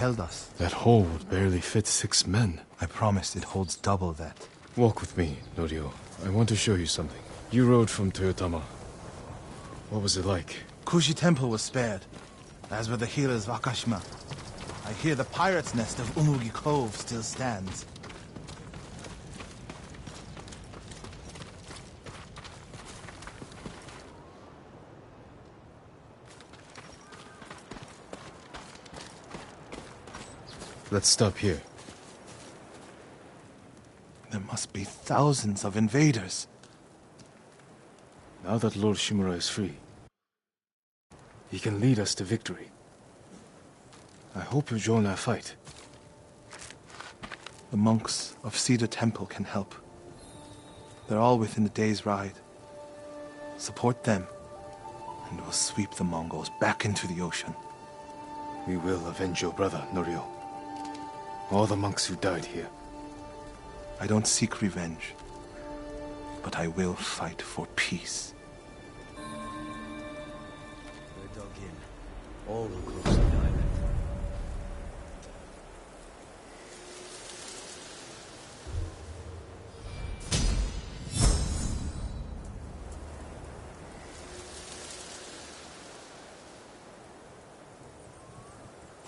held us. That hole would barely fit 6 men. I promise it holds double that. Walk with me, Norio. I want to show you something. You rode from Toyotama. What was it like? Kushi Temple was spared, as were the healers of Akashima. I hear the pirate's nest of Umugi Cove still stands. Let's stop here. There must be thousands of invaders. Now that Lord Shimura is free, he can lead us to victory. I hope you join our fight. The monks of Cedar Temple can help. They're all within a day's ride. Support them, and we'll sweep the Mongols back into the ocean. We will avenge your brother, Norio. All the monks who died here. I don't seek revenge, but I will fight for peace. We're dug in, all across the island.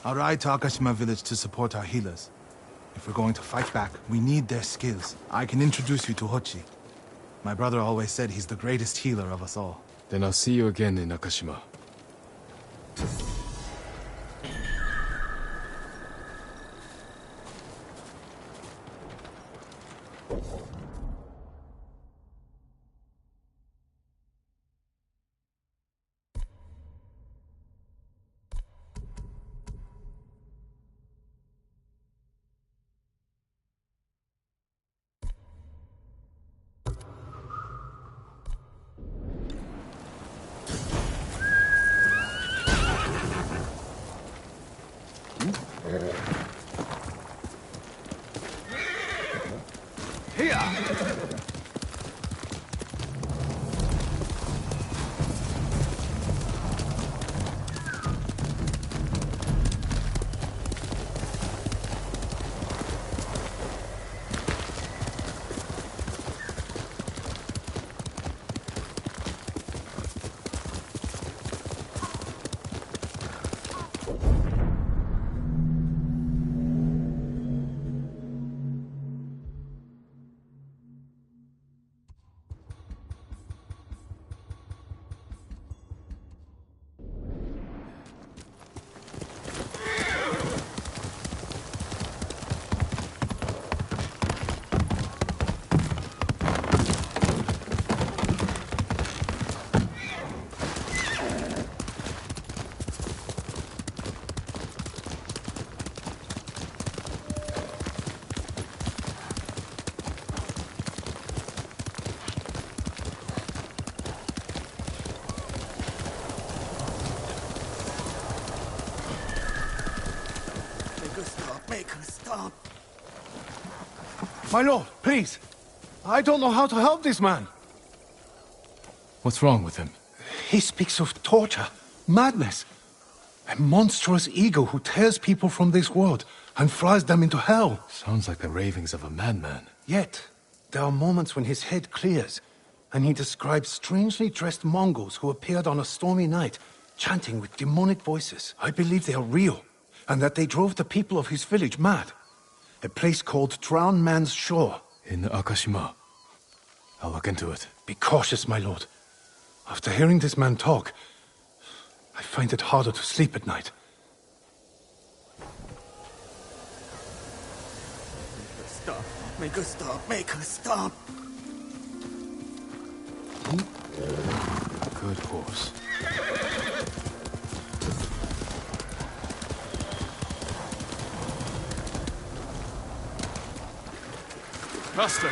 I'll ride to Akashima village to support our healers. If we're going to fight back, we need their skills. I can introduce you to Hochi. My brother always said he's the greatest healer of us all. Then I'll see you again in Akashima. Make her stop. My lord, please. I don't know how to help this man. What's wrong with him? He speaks of torture, madness, a monstrous ego who tears people from this world and flies them into hell. Sounds like the ravings of a madman. Yet, there are moments when his head clears, and he describes strangely dressed Mongols who appeared on a stormy night, chanting with demonic voices. I believe they are real, and that they drove the people of his village mad. A place called Drowned Man's Shore. In Akashima. I'll look into it. Be cautious, my lord. After hearing this man talk, I find it harder to sleep at night. Make her stop. Make her stop. Make her stop. Good horse. Master,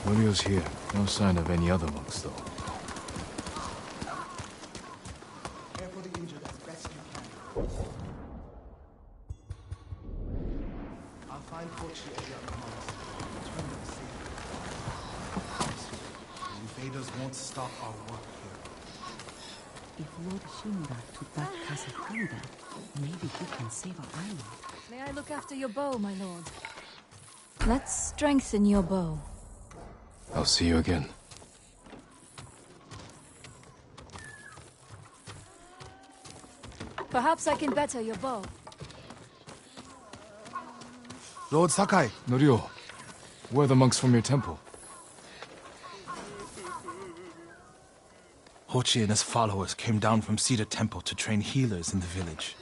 Norio's here. No sign of any other monks, though. Care for the injured as best you can. I'll find Kochi and the other monks. Return them safely. The invaders won't stop our work here. If Lord Shimura took back Castle Kanda, maybe he can save our island. May I look after your bow, my lord? Let's strengthen your bow. I'll see you again. Perhaps I can better your bow. Lord Sakai, Norio, where are the monks from your temple? Hochi and his followers came down from Cedar Temple to train healers in the village.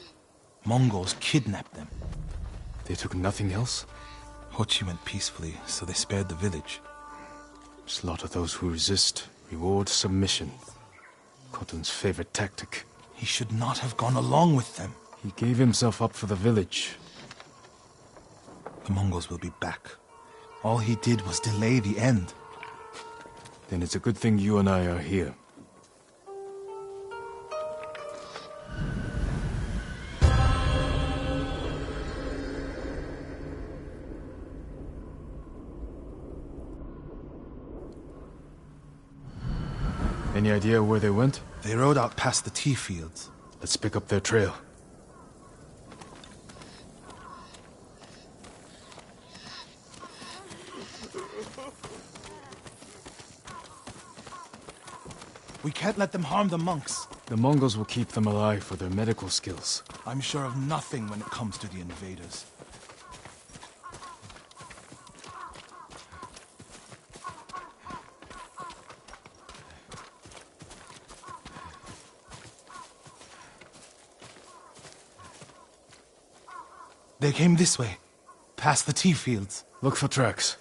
Mongols kidnapped them. They took nothing else? Hochi went peacefully, so they spared the village. Slaughter those who resist, reward submission. Khotun's favorite tactic. He should not have gone along with them. He gave himself up for the village. The Mongols will be back. All he did was delay the end. Then it's a good thing you and I are here. Any idea where they went? They rode out past the tea fields. Let's pick up their trail. We can't let them harm the monks. The Mongols will keep them alive for their medical skills. I'm sure of nothing when it comes to the invaders. They came this way, past the tea fields. Look for tracks.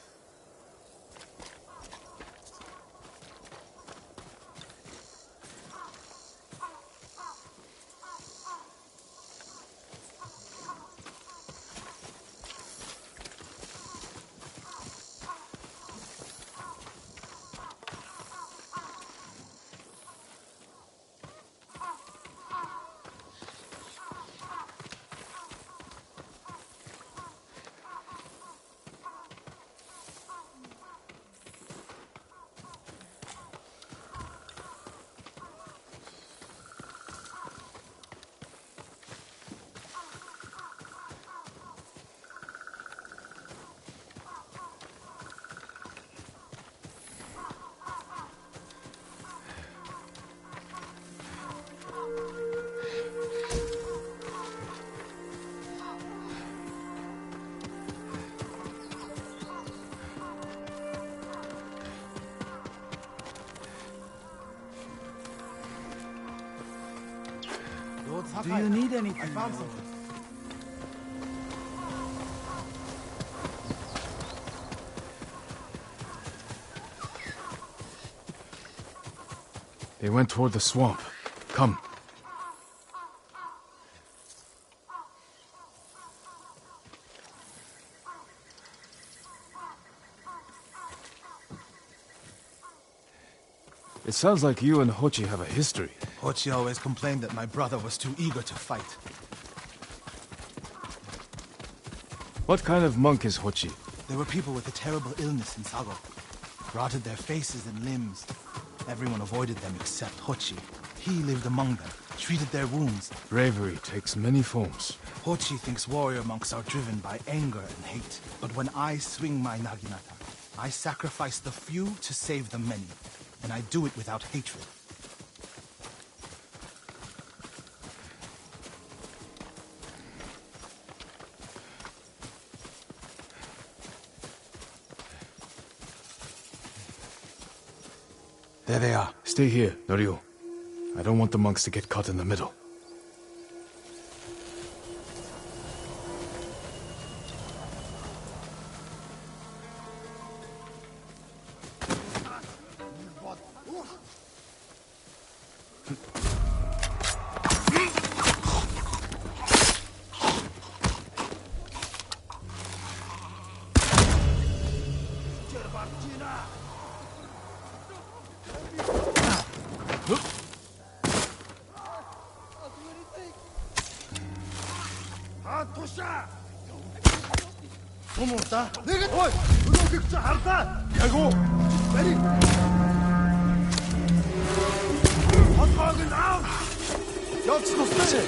Do you need anything? I found something. They went toward the swamp. Come. It sounds like you and Hochi have a history. Hochi always complained that my brother was too eager to fight. What kind of monk is Hochi? There were people with a terrible illness in Sago. Rotted their faces and limbs. Everyone avoided them except Hochi. He lived among them, treated their wounds. Bravery takes many forms. Hochi thinks warrior monks are driven by anger and hate. But when I swing my naginata, I sacrifice the few to save the many. And I do it without hatred. There they are. Stay here, Norio. I don't want the monks to get caught in the middle. 소문다. 내가 어이, 그거 harta. 야고. Ready. Hotwagen out. Jetzt noch bitte.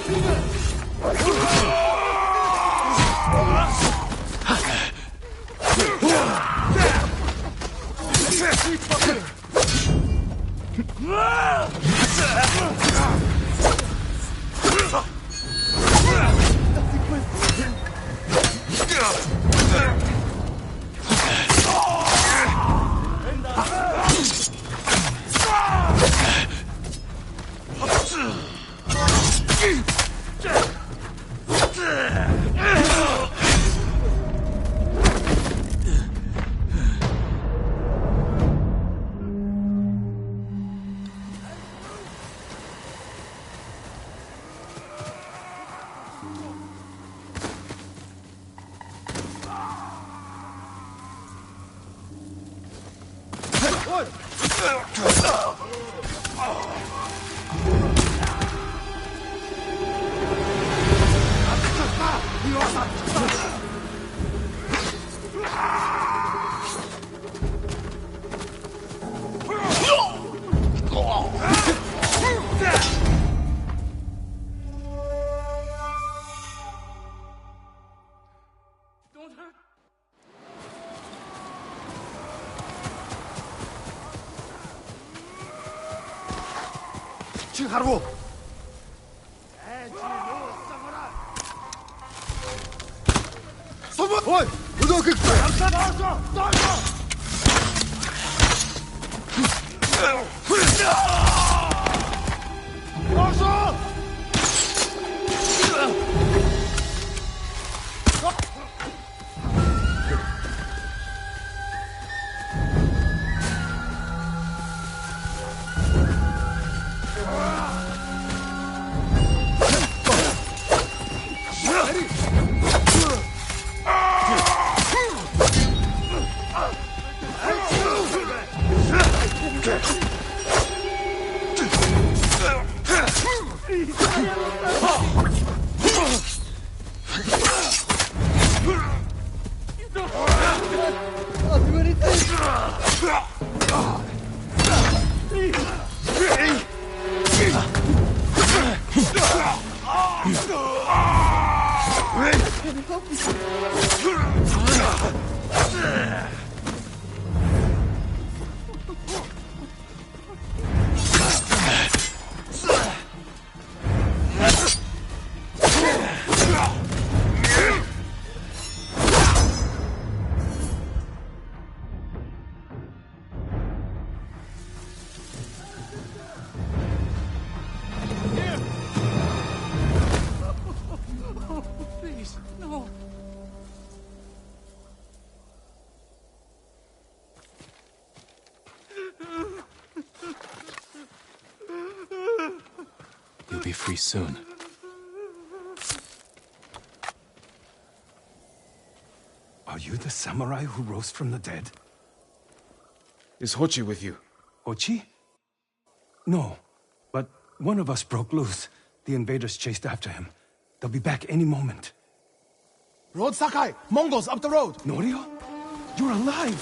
하루. 소문. 어이, 너도 그 나왔어. You'll be free soon. Are you the samurai who rose from the dead? Is Hochi with you? Ochi? No, but one of us broke loose. The invaders chased after him. They'll be back any moment. Road Sakai! Mongols up the road! Norio? You're alive!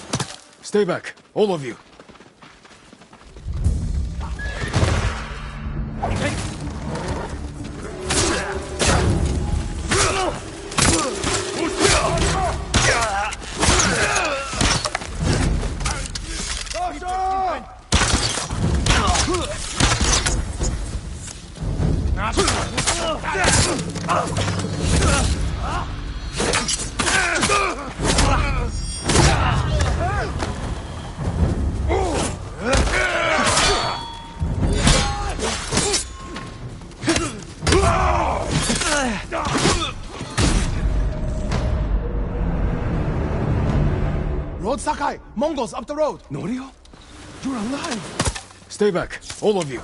Stay back, all of you. Road Sakai! Mongols up the road! Norio? You're alive! Stay back, all of you.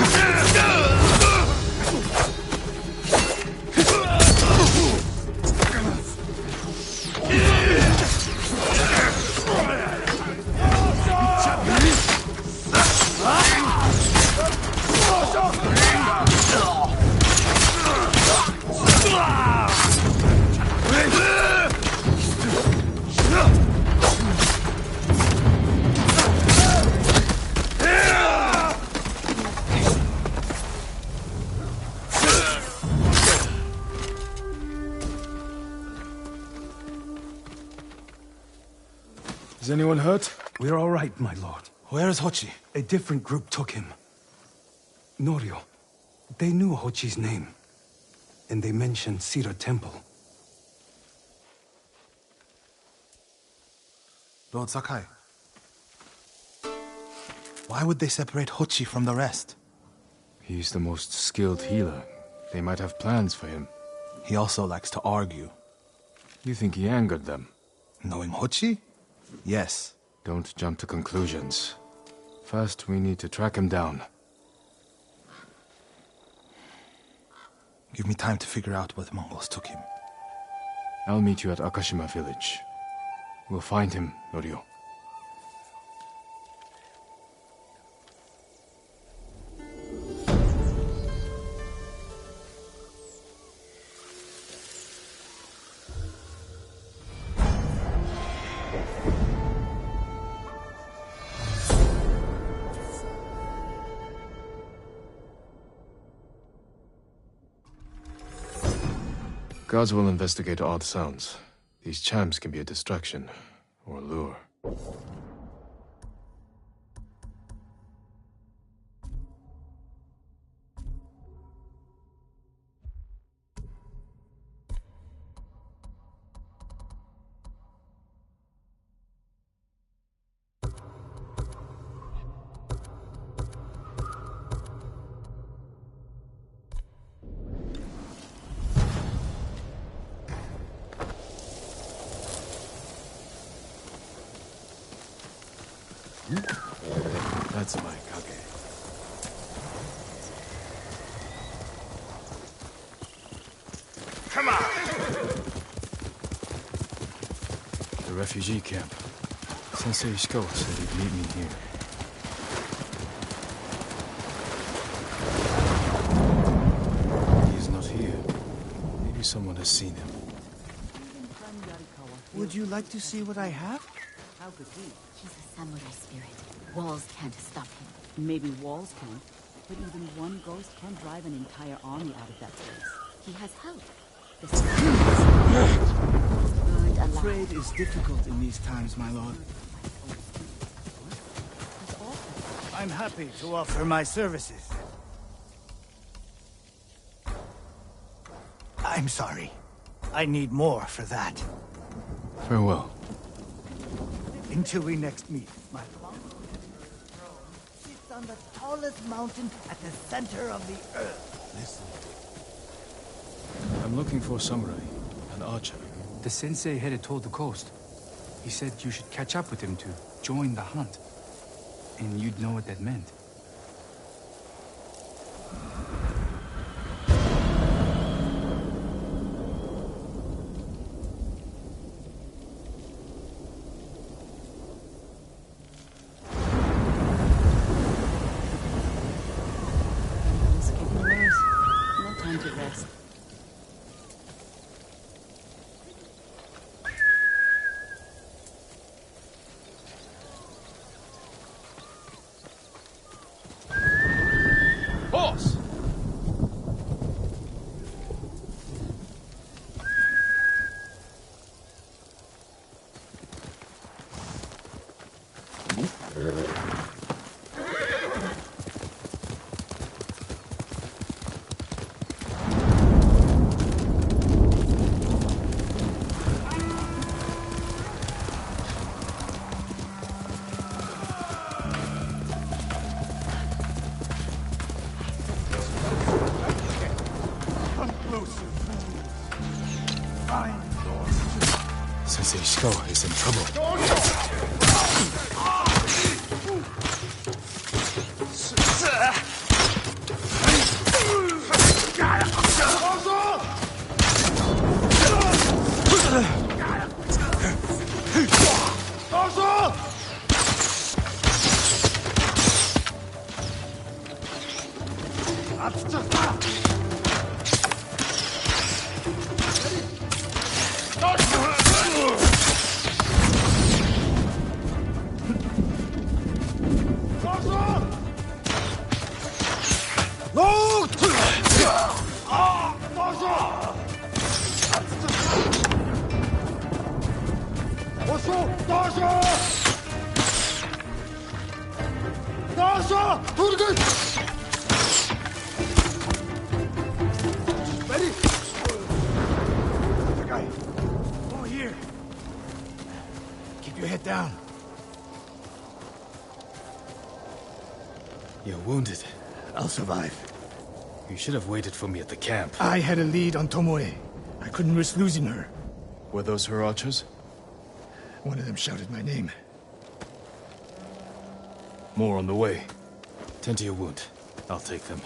Let's go! Is anyone hurt? We're all right, my lord. Where is Hochi? A different group took him. Norio. They knew Hochi's name. And they mentioned Cedar Temple. Lord Sakai. Why would they separate Hochi from the rest? He's the most skilled healer. They might have plans for him. He also likes to argue. You think he angered them? Knowing Hochi? Yes. Don't jump to conclusions. First, we need to track him down. Give me time to figure out where the Mongols took him. I'll meet you at Akashima village. We'll find him, Norio. Guards will investigate odd sounds. These chimes can be a distraction, or a lure. That's my kage. Come on! The refugee camp. Sensei Ishikawa said he'd meet me here. He is not here. Maybe someone has seen him. Would you like to see what I have? How could he? He's a samurai spirit. Walls can't stop him. Maybe walls can't, but even one ghost can drive an entire army out of that place. He has help. The burned alive. Trade is difficult in these times, my lord. I'm happy to offer my services. I'm sorry. I need more for that. Farewell. Until we next meet, my lord. Sits on the tallest mountain at the center of the earth. Listen. I'm looking for a samurai, an archer. The sensei headed toward the coast. He said you should catch up with him to join the hunt. And you'd know what that meant. It's getting worse. No time to rest. Horse! Sensei Ishikawa is in trouble. Dojo! Ready? The guy. Over here. Keep your head down. You're wounded. I'll survive. You should have waited for me at the camp. I had a lead on Tomoe. I couldn't risk losing her. Were those her archers? One of them shouted my name. More on the way. Tend to your wound. I'll take them.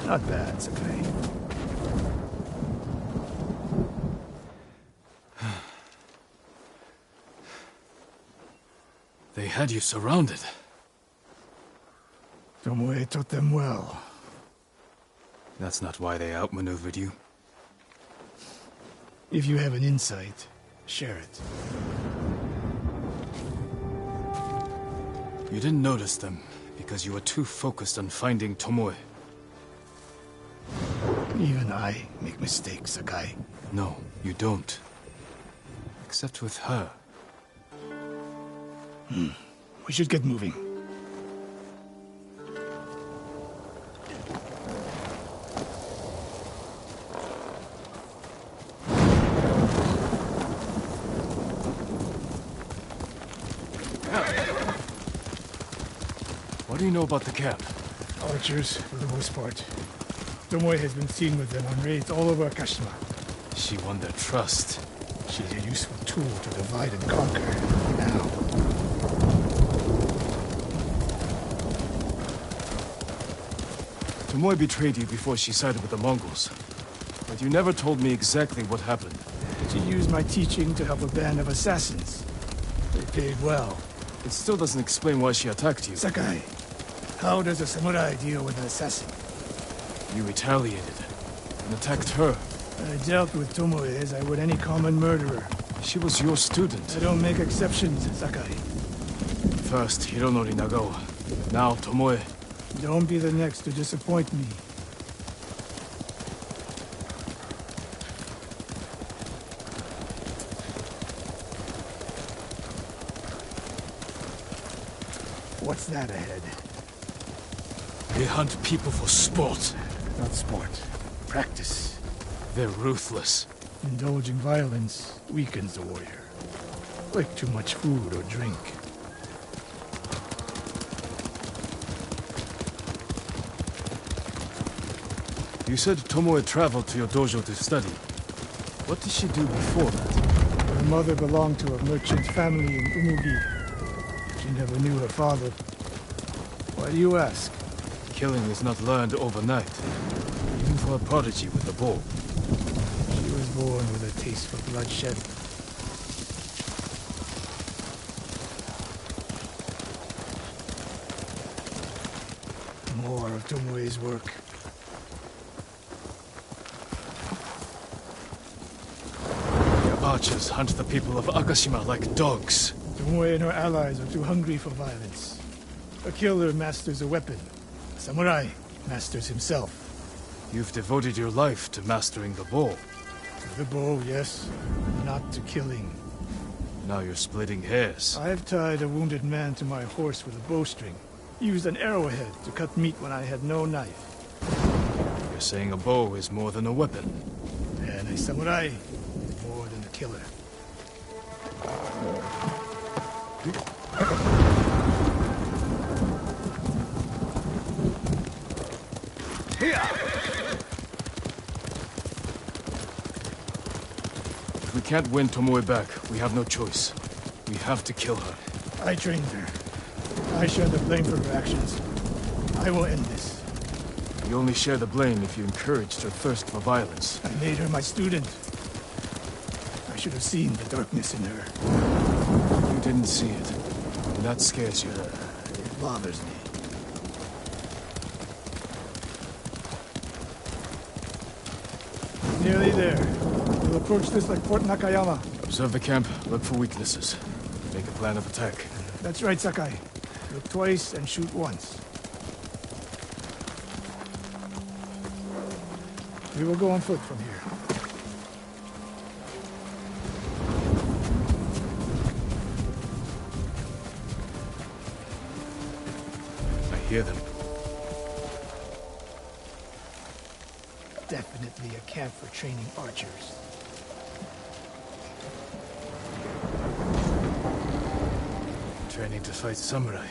Not bad, Sakai. They had you surrounded. Tomoe taught them well. That's not why they outmaneuvered you. If you have an insight, share it. You didn't notice them because you were too focused on finding Tomoe. Even I make mistakes, Sakai. No, you don't. Except with her. We should get moving. What do you know about the camp? Archers, for the most part. Tomoe has been seen with them on raids all over Kashima. She won their trust. She's a useful tool to divide and conquer. Now. Tomoe betrayed you before she sided with the Mongols. But you never told me exactly what happened. She used my teaching to help a band of assassins. They paid well. It still doesn't explain why she attacked you. Sakai, how does a samurai deal with an assassin? You retaliated and attacked her. I dealt with Tomoe as I would any common murderer. She was your student. I don't make exceptions, Sakai. First Hironori Nagao, now Tomoe. Don't be the next to disappoint me. What's that ahead? They hunt people for sport. Not sport. Practice. They're ruthless. Indulging violence weakens the warrior. Like too much food or drink. You said Tomoe traveled to your dojo to study. What did she do before that? Her mother belonged to a merchant family in Umugi. She never knew her father. Why do you ask? Killing is not learned overnight. Even for a prodigy with a bow. She was born with a taste for bloodshed. More of Tomoe's work. Your archers hunt the people of Akashima like dogs. Tomoe and her allies are too hungry for violence. A killer masters a weapon. A samurai masters himself. You've devoted your life to mastering the bow. To the bow, yes. Not to killing. Now you're splitting hairs. I've tied a wounded man to my horse with a bowstring. Used an arrowhead to cut meat when I had no knife. You're saying a bow is more than a weapon. And a samurai is more than a killer. If we can't win Tomoe back, we have no choice. We have to kill her. I trained her. I share the blame for her actions. I will end this. You only share the blame if you encouraged her thirst for violence. I made her my student. I should have seen the darkness in her. You didn't see it, and that scares you. It bothers me. Nearly there. We'll approach this like Fort Nakayama. Observe the camp, look for weaknesses. Make a plan of attack. That's right, Sakai. Look twice and shoot once. We will go on foot from here. I hear them. Definitely a camp for training archers. Training to fight samurai.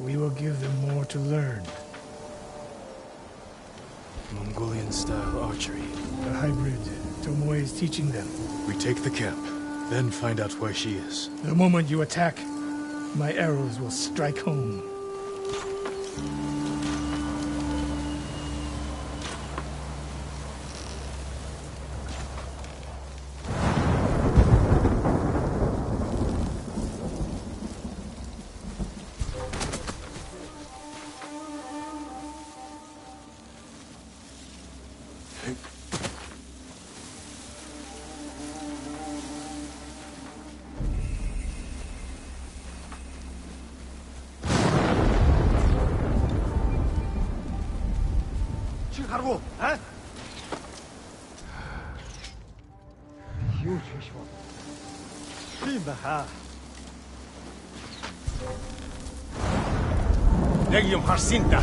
We will give them more to learn. Mongolian-style archery. A hybrid. Tomoe is teaching them. We take the camp, then find out where she is. The moment you attack, my arrows will strike home. 가라고, 에? 내가 좀 할 수 있다.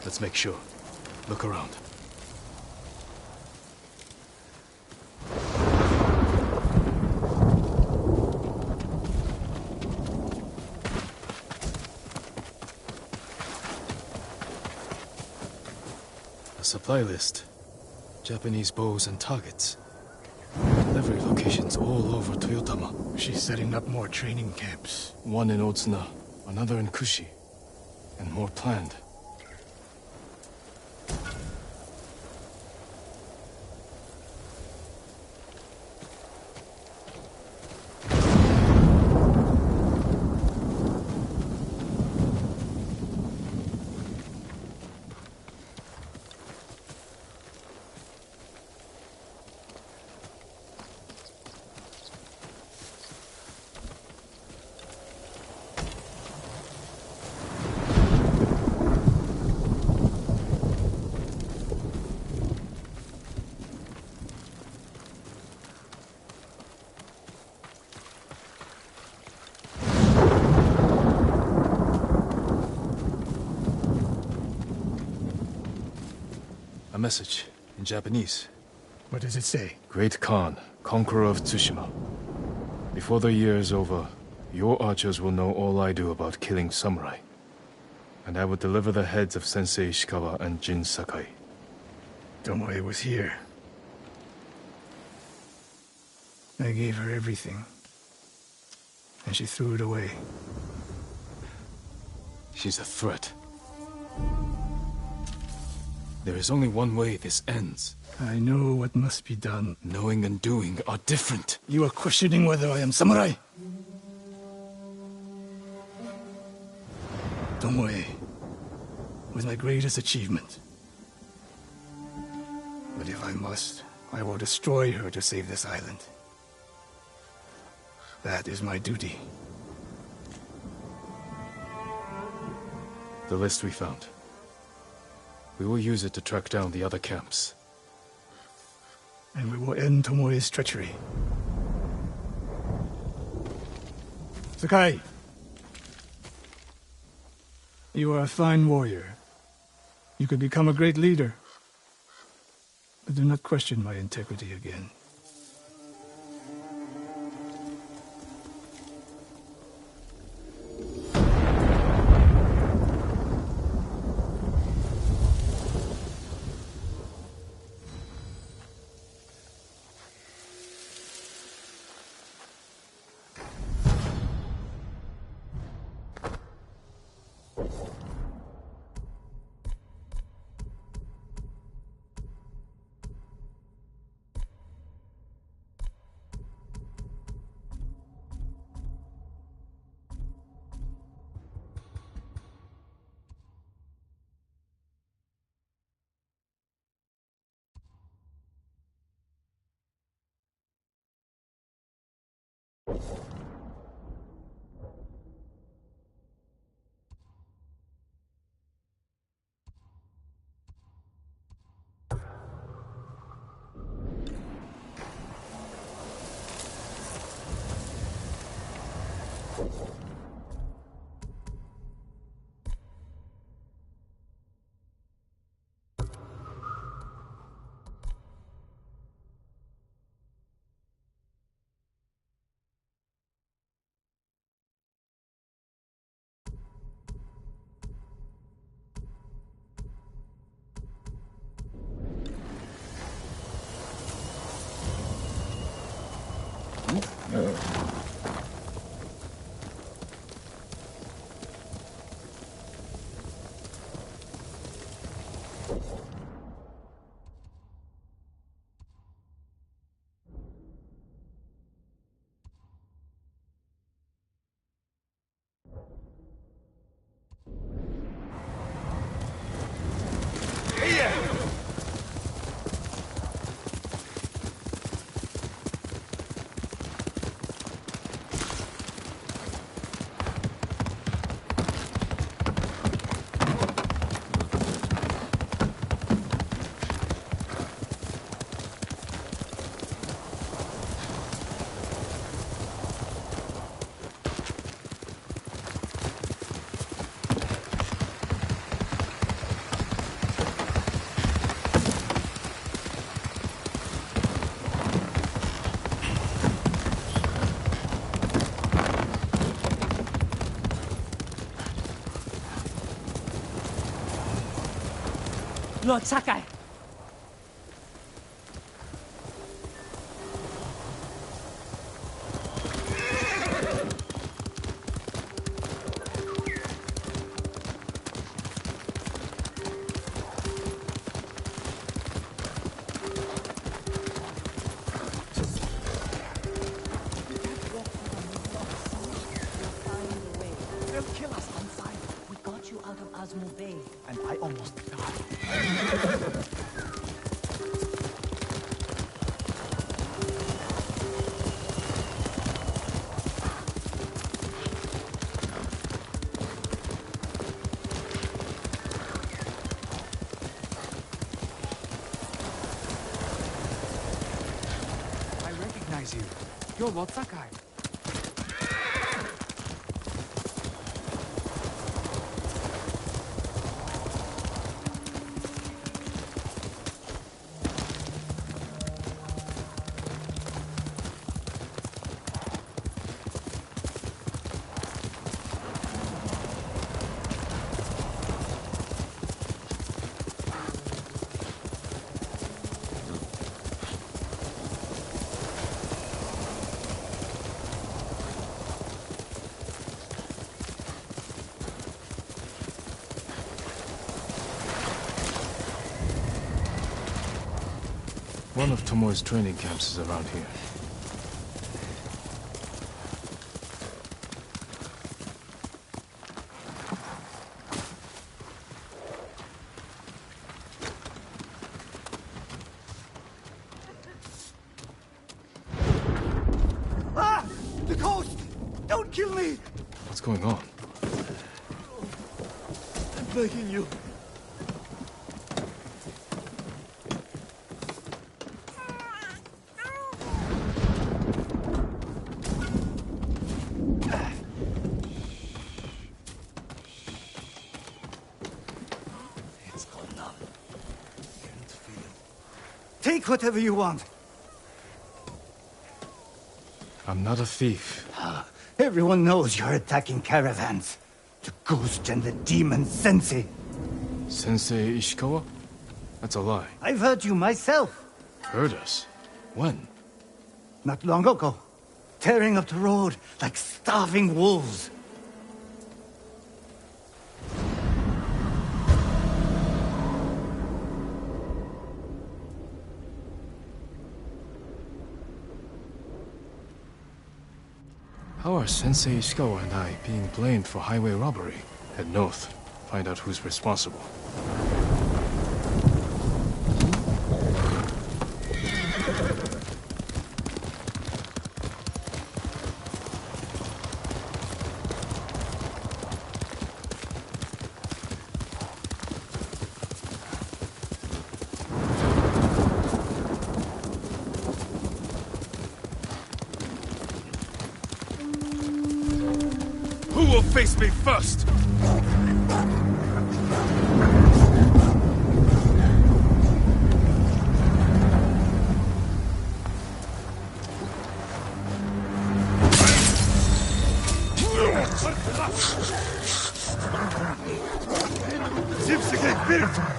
Let's make sure. Look around. A supply list. Japanese bows and targets. Delivery locations all over Toyotama. She's setting up more training camps. One in Otsuna, another in Kushi, and more planned. message in Japanese. What does it say? Great Khan, conqueror of Tsushima. Before the year is over, your archers will know all I do about killing samurai. And I will deliver the heads of Sensei Ishikawa and Jin Sakai. Tomoe was here. I gave her everything. And she threw it away. She's a threat. There is only one way this ends. I know what must be done. Knowing and doing are different. You are questioning whether I am samurai? Tomoe was my greatest achievement. But if I must, I will destroy her to save this island. That is my duty. The list we found. We will use it to track down the other camps. And we will end Tomoe's treachery. Sakai! You are a fine warrior. You could become a great leader. But do not question my integrity again. Lord Sakai! They'll kill us inside. We got you out of Azmo Bay. And I almost died. I recognize you. You're Lord Sakai. One of Tomoe's training camps is around here. Ah! The coast! Don't kill me! What's going on? I'm begging you. It's gone now. Can't feel it. Take whatever you want. I'm not a thief. Everyone knows you're attacking caravans. The ghost and the demon Sensei. Sensei Ishikawa? That's a lie. I've heard you myself. Heard us? When? Not long ago. Tearing up the road like starving wolves. How are Sensei Ishikawa and I being blamed for highway robbery? Head north. Find out who's responsible. Who will face me first? Zipsige Bild!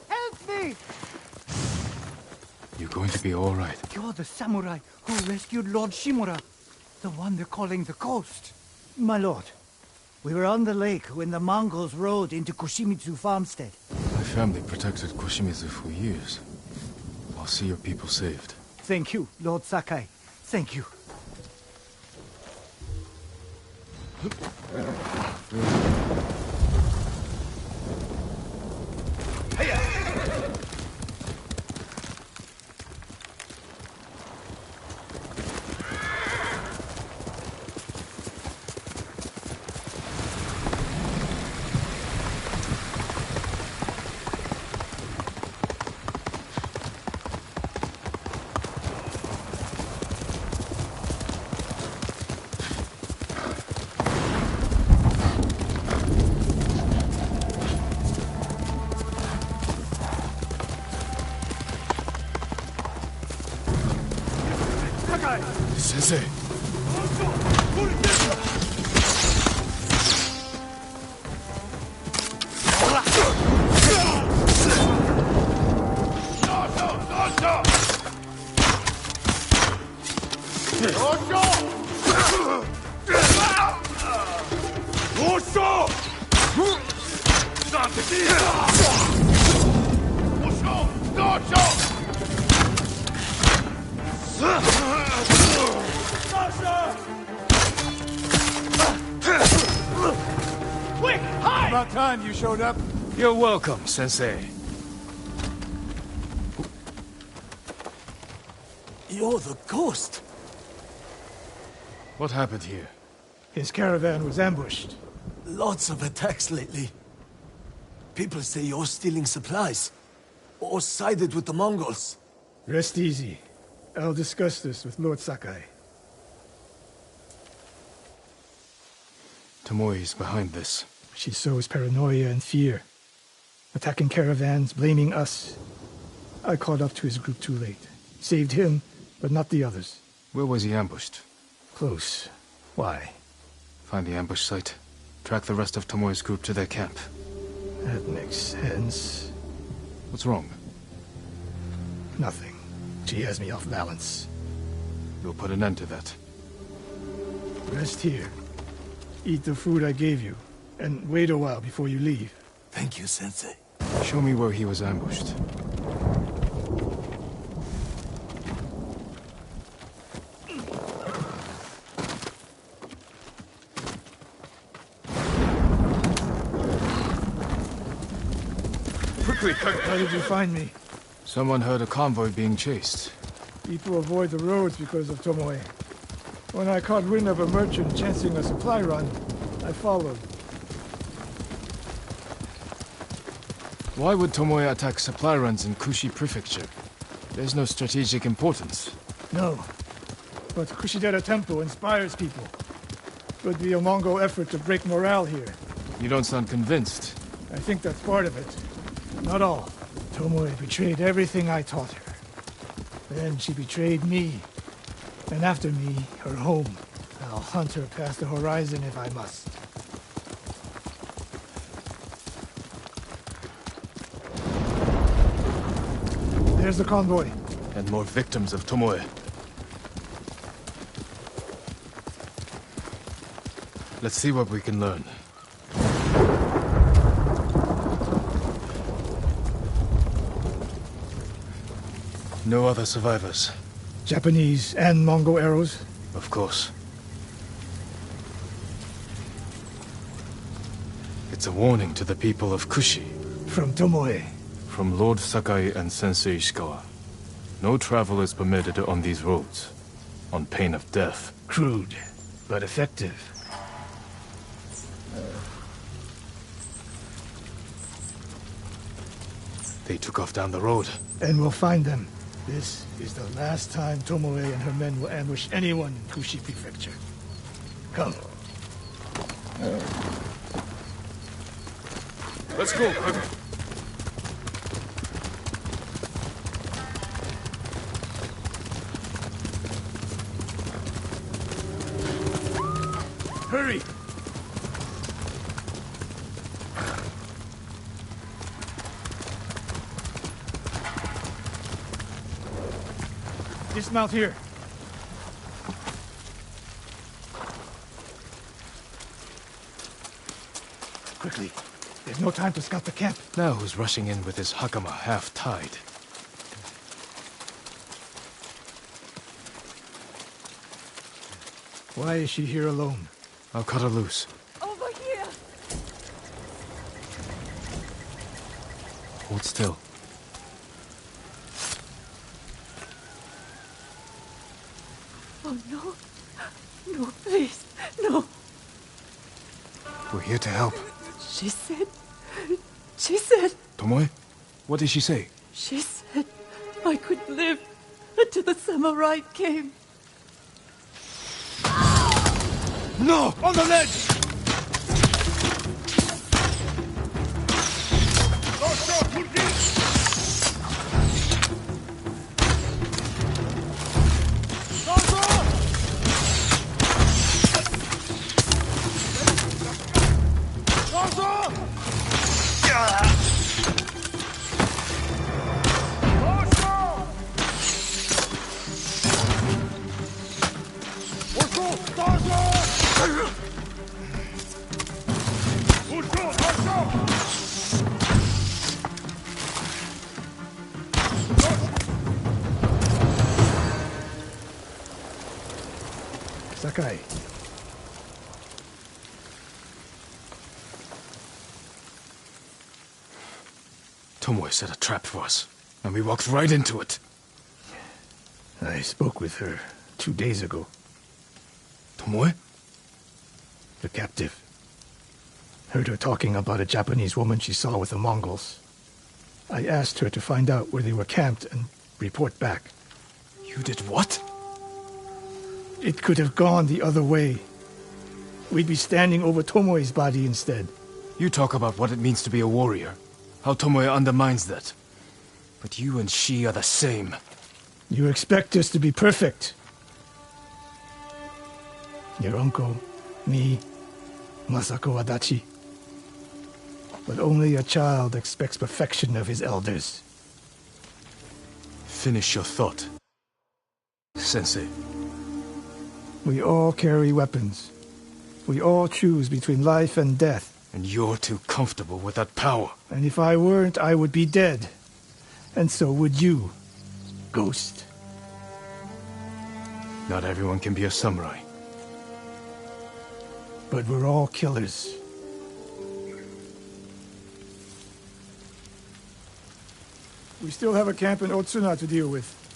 Help me! You're going to be all right. You're the samurai who rescued Lord Shimura. The one they're calling the Ghost. My lord, we were on the lake when the Mongols rode into Kushimitsu farmstead. My family protected Koshimizu for years. I'll see your people saved. Thank you, Lord Sakai. Thank you. Sensei! About time you showed up. You're welcome, Sensei. You're the Ghost. What happened here? His caravan was ambushed. Lots of attacks lately. People say you're stealing supplies. Or sided with the Mongols. Rest easy. I'll discuss this with Lord Sakai. Tomoe's behind this. She sows paranoia and fear. Attacking caravans, blaming us. I caught up to his group too late. Saved him, but not the others. Where was he ambushed? Close. Why? Find the ambush site. Track the rest of Tomoe's group to their camp. That makes sense. What's wrong? Nothing. She has me off balance. We'll put an end to that. Rest here. Eat the food I gave you. And wait a while before you leave. Thank you, Sensei. Show me where he was ambushed. Quickly, how did you find me? Someone heard a convoy being chased. People avoid the roads because of Tomoe. When I caught wind of a merchant chancing a supply run, I followed. Why would Tomoe attack supply runs in Kushi Prefecture? There's no strategic importance. No. But Kushidera Temple inspires people. Could be a Mongol effort to break morale here. You don't sound convinced. I think that's part of it. Not all. Tomoe betrayed everything I taught her. Then she betrayed me. And after me, her home. I'll hunt her past the horizon if I must. There's the convoy. And more victims of Tomoe. Let's see what we can learn. No other survivors. Japanese and Mongol arrows? Of course. It's a warning to the people of Kushi. From Tomoe. From Lord Sakai and Sensei Ishikawa. No travel is permitted on these roads, on pain of death. Crude, but effective. They took off down the road. And we'll find them. This is the last time Tomoe and her men will ambush anyone in Kushi Prefecture. Come. Let's go, quick. Hurry! Dismount here. Quickly. There's no time to scout the camp. Now who's rushing in with his hakama half-tied? Why is she here alone? I'll cut her loose. Over here! Hold still. Oh, no. No, please. No. We're here to help. She said... Tomoe? What did she say? She said I could live until the samurai came. No! On the ledge! Sakai. Tomoe set a trap for us, and we walked right into it. I spoke with her 2 days ago. Tomoe? The captive. Heard her talking about a Japanese woman she saw with the Mongols. I asked her to find out where they were camped, and report back. You did what? It could have gone the other way. We'd be standing over Tomoe's body instead. You talk about what it means to be a warrior. How Tomoe undermines that. But you and she are the same. You expect us to be perfect. Your uncle, me, Masako Adachi. But only a child expects perfection of his elders. Finish your thought, Sensei. We all carry weapons. We all choose between life and death. And you're too comfortable with that power. And if I weren't, I would be dead. And so would you, Ghost. Not everyone can be a samurai. But we're all killers. We still have a camp in Otsuna to deal with.